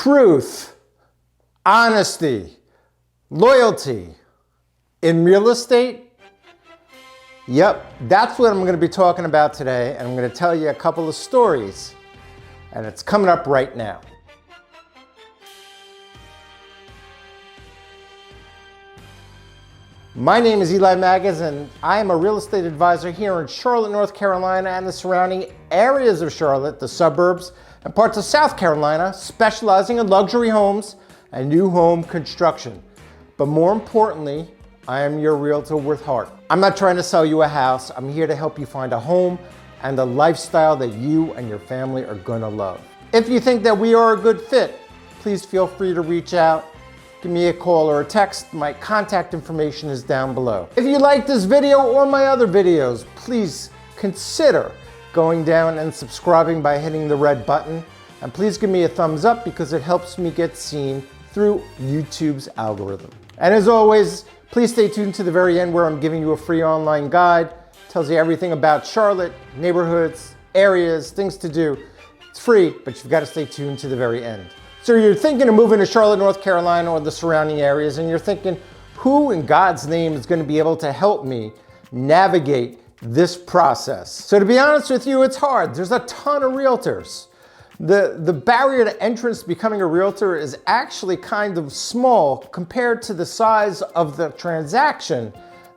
truth, honesty, loyalty in real estate? Yep, that's what I'm going to be talking about today, and I'm going to tell you a couple of stories, and it's coming up right now. My name is Eli Maggis, and I am a real estate advisor here in Charlotte, North Carolina, and the surrounding areas of Charlotte, the suburbs, and parts of South Carolina, specializing in luxury homes and new home construction. But more importantly, I am your realtor with heart. I'm not trying to sell you a house. I'm here to help you find a home and a lifestyle that you and your family are gonna love. If you think that we are a good fit, please feel free to reach out. Give me a call or a text. My contact information is down below. If you like this video or my other videos, please consider going down and subscribing by hitting the red button. And please give me a thumbs up because it helps me get seen through YouTube's algorithm. And as always, please stay tuned to the very end where I'm giving you a free online guide. It tells you everything about Charlotte, neighborhoods, areas, things to do. It's free, but you've got to stay tuned to the very end. So you're thinking of moving to Charlotte, North Carolina or the surrounding areas, and you're thinking, who in God's name is going to be able to help me navigate this process? So to be honest with you, it's hard. There's a ton of realtors. The barrier to entrance to becoming a realtor is actually kind of small compared to the size of the transaction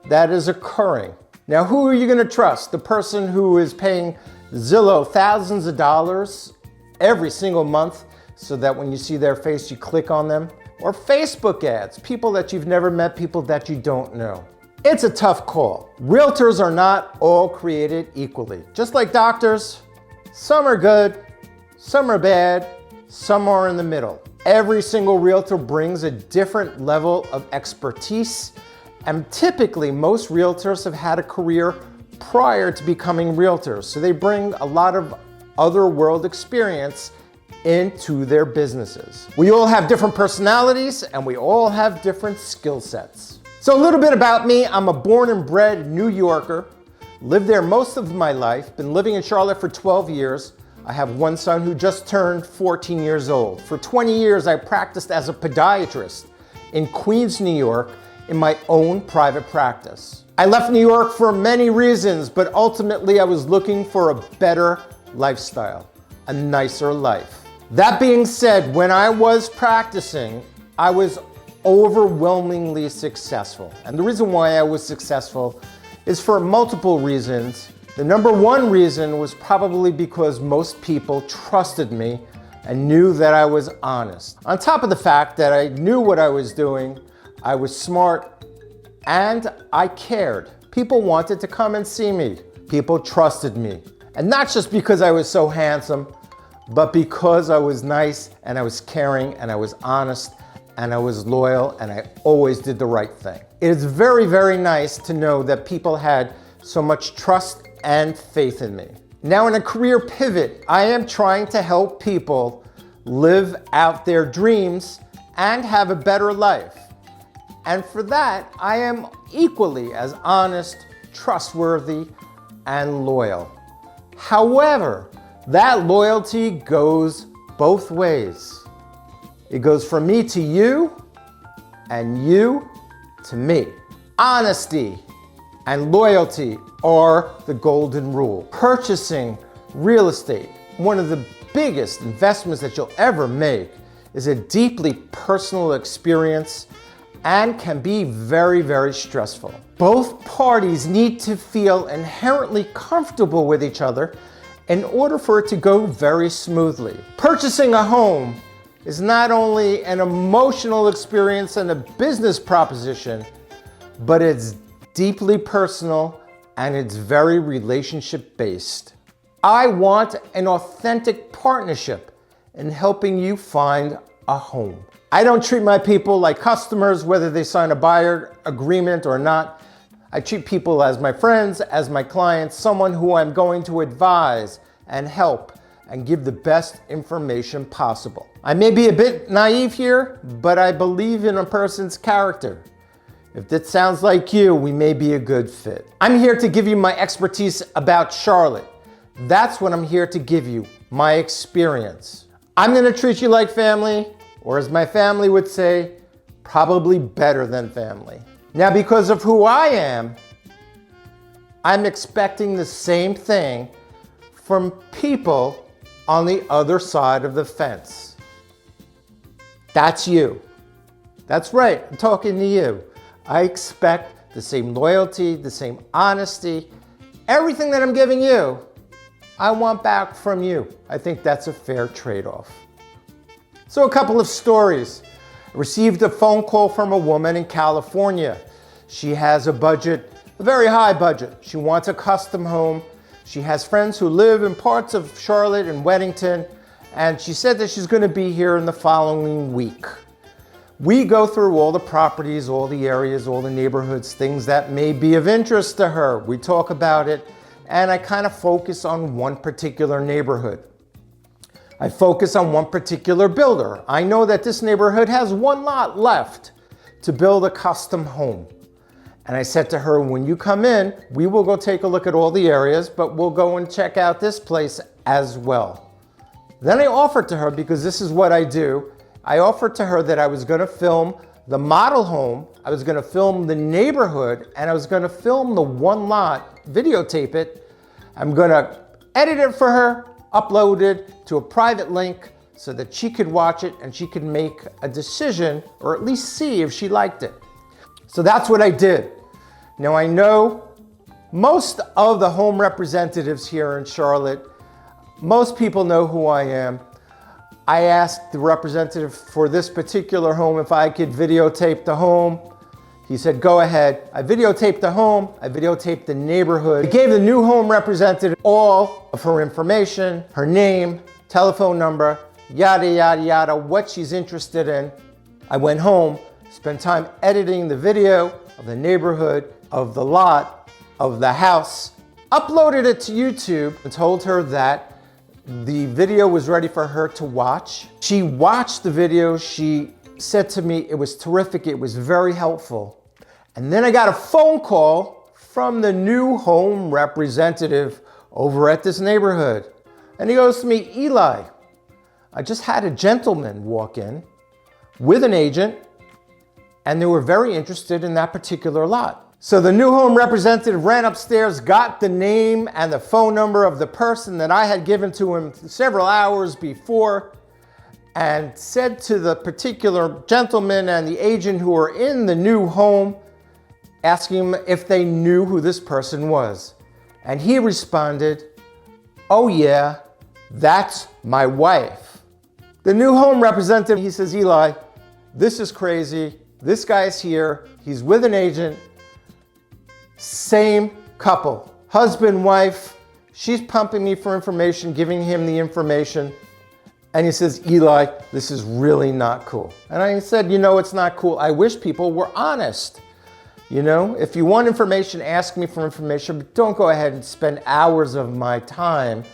that is occurring. Now, who are you going to trust? The person who is paying Zillow thousands of dollars every single month so that when you see their face, you click on them? Or Facebook ads, people that you've never met, people that you don't know? It's a tough call. Realtors are not all created equally. Just like doctors, some are good, some are bad, some are in the middle. Every single realtor brings a different level of expertise, and typically most realtors have had a career prior to becoming realtors, so they bring a lot of other world experience into their businesses. We all have different personalities and we all have different skill sets. So a little bit about me. I'm a born and bred New Yorker, lived there most of my life, been living in Charlotte for 12 years. I have one son who just turned 14 years old. For 20 years, I practiced as a podiatrist in Queens, New York, in my own private practice. I left New York for many reasons, but ultimately I was looking for a better lifestyle, a nicer life. That being said, when I was practicing, I was overwhelmingly successful. And the reason why I was successful is for multiple reasons. The number one reason was probably because most people trusted me and knew that I was honest. On top of the fact that I knew what I was doing, I was smart, and I cared. People wanted to come and see me. People trusted me. And not just because I was so handsome, but because I was nice and I was caring and I was honest and I was loyal and I always did the right thing. It is very, very nice to know that people had so much trust and faith in me. Now, in a career pivot, I am trying to help people live out their dreams and have a better life. And for that, I am equally as honest, trustworthy, and loyal. However, that loyalty goes both ways. It goes from me to you and you to me. Honesty and loyalty are the golden rule. Purchasing real estate, one of the biggest investments that you'll ever make, is a deeply personal experience and can be very, very stressful. Both parties need to feel inherently comfortable with each other in order for it to go very smoothly. Purchasing a home is not only an emotional experience and a business proposition, but it's deeply personal and it's very relationship based. I want an authentic partnership in helping you find a home. I don't treat my people like customers, whether they sign a buyer agreement or not. I treat people as my friends, as my clients, someone who I'm going to advise and help and give the best information possible. I may be a bit naive here, but I believe in a person's character. If that sounds like you, we may be a good fit. I'm here to give you my expertise about Charlotte. That's what I'm here to give you, my experience. I'm gonna treat you like family. or as my family would say, probably better than family. Now, because of who I am, I'm expecting the same thing from people on the other side of the fence. That's you. That's right, I'm talking to you. I expect the same loyalty, the same honesty, everything that I'm giving you, I want back from you. I think that's a fair trade-off. So a couple of stories. I received a phone call from a woman in California. She has a budget, a very high budget. She wants a custom home. She has friends who live in parts of Charlotte and Weddington, and she said that she's going to be here in the following week. We go through all the properties, all the areas, all the neighborhoods, things that may be of interest to her. We talk about it, and I kind of focus on one particular neighborhood. I focus on one particular builder. I know that this neighborhood has one lot left to build a custom home. And I said to her, when you come in, we will go take a look at all the areas, but we'll go and check out this place as well. Then I offered to her, because this is what I do, I offered to her that I was going to film the model home, I was going to film the neighborhood, and I was going to film the one lot, videotape it. I'm going to edit it for her, upload it to a private link so that she could watch it and she could make a decision, or at least see if she liked it. So that's what I did. Now I know most of the home representatives here in Charlotte, most people know who I am. I asked the representative for this particular home if I could videotape the home. He said, go ahead. I videotaped the home, I videotaped the neighborhood. I gave the new home representative all of her information, her name, telephone number, yada, yada, yada, what she's interested in. I went home, spent time editing the video of the neighborhood, of the lot, of the house, uploaded it to YouTube, and told her that the video was ready for her to watch. She watched the video. She said to me, it was terrific. It was very helpful. And then I got a phone call from the new home representative over at this neighborhood. And he goes to me, Eli, I just had a gentleman walk in with an agent, and they were very interested in that particular lot. So the new home representative ran upstairs, got the name and the phone number of the person that I had given to him several hours before, and said to the particular gentleman and the agent who were in the new home, asking him if they knew who this person was. And he responded, oh yeah, that's my wife. The new home representative, he says, Eli, this is crazy. This guy's here. He's with an agent. Same couple, husband, wife. She's pumping me for information, giving him the information. And he says, Eli, this is really not cool. And I said, you know, it's not cool. I wish people were honest. You know, if you want information, ask me for information, but don't go ahead and spend hours of my time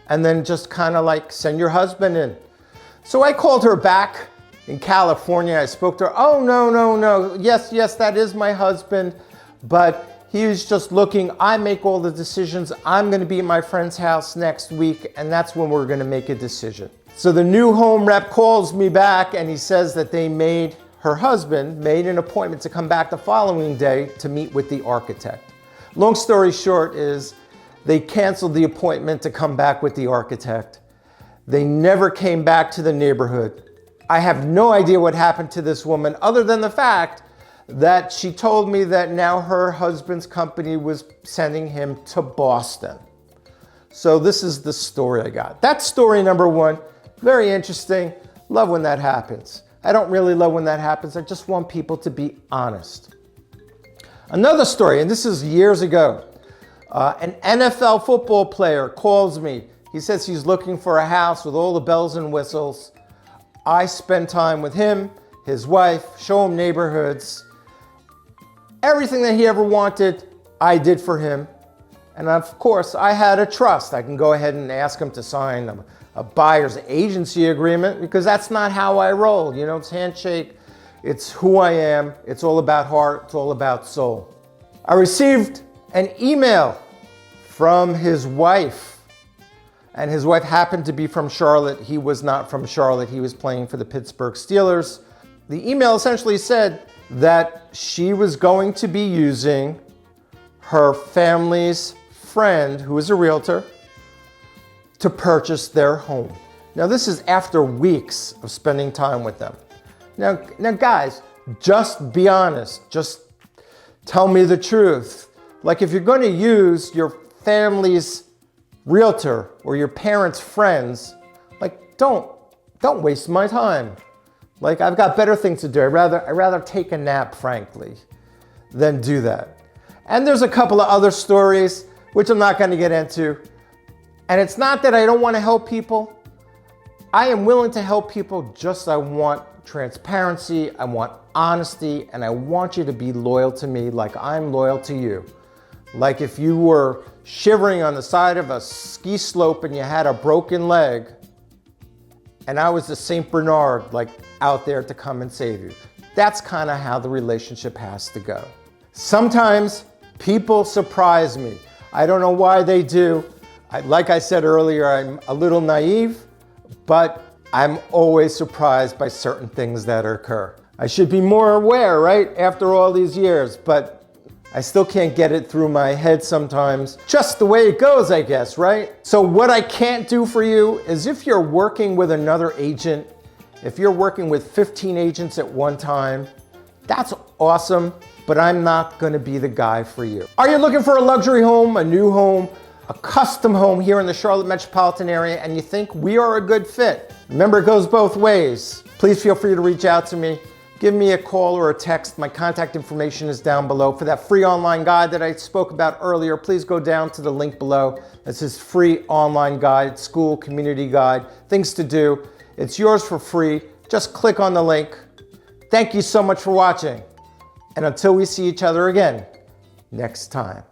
and then just kind of like send your husband in. So I called her back in California. I spoke to her. Oh, no. Yes, that is my husband, but he was just looking. I make all the decisions. I'm going to be at my friend's house next week, and that's when we're going to make a decision. So the new home rep calls me back, and he says that her husband made an appointment to come back the following day to meet with the architect. Long story short is they canceled the appointment to come back with the architect. They never came back to the neighborhood. I have no idea what happened to this woman other than the fact that she told me that now her husband's company was sending him to Boston. So this is the story I got. That's story number one. Very interesting. Love when that happens. I don't really love when that happens. I just want people to be honest. Another story, and this is years ago. An NFL football player calls me. He says he's looking for a house with all the bells and whistles. I spend time with him, his wife, show him neighborhoods. Everything that he ever wanted, I did for him. And of course, I had a trust. I can go ahead and ask him to sign a buyer's agency agreement, because that's not how I roll. You know, it's handshake, it's who I am, it's all about heart, it's all about soul. I received an email from his wife, and his wife happened to be from Charlotte. He was not from Charlotte. He was playing for the Pittsburgh Steelers. The email essentially said that she was going to be using her family's friend, who is a realtor, to purchase their home. Now, this is after weeks of spending time with them. Now guys, just be honest. Just tell me the truth. Like, if you're going to use your family's realtor or your parents' friends, like, don't waste my time. Like, I've got better things to do. I'd rather take a nap, frankly, than do that. And there's a couple of other stories, which I'm not going to get into. And it's not that I don't want to help people. I am willing to help people, just I want transparency, I want honesty, and I want you to be loyal to me like I'm loyal to you. Like if you were shivering on the side of a ski slope and you had a broken leg, and I was the St. Bernard, like out there to come and save you. That's kind of how the relationship has to go. Sometimes people surprise me. I don't know why they do. Like I said earlier, I'm a little naive, but I'm always surprised by certain things that occur. I should be more aware, right, after all these years, but I still can't get it through my head sometimes. Just the way it goes, I guess, right? So what I can't do for you is, if you're working with another agent, if you're working with 15 agents at one time, that's awesome, but I'm not gonna be the guy for you. Are you looking for a luxury home, a new home, a custom home here in the Charlotte metropolitan area, and you think we are a good fit? Remember, it goes both ways. Please feel free to reach out to me. Give me a call or a text. My contact information is down below. For that free online guide that I spoke about earlier, please go down to the link below. This is free online guide, school, community guide, things to do. It's yours for free. Just click on the link. Thank you so much for watching. And until we see each other again next time.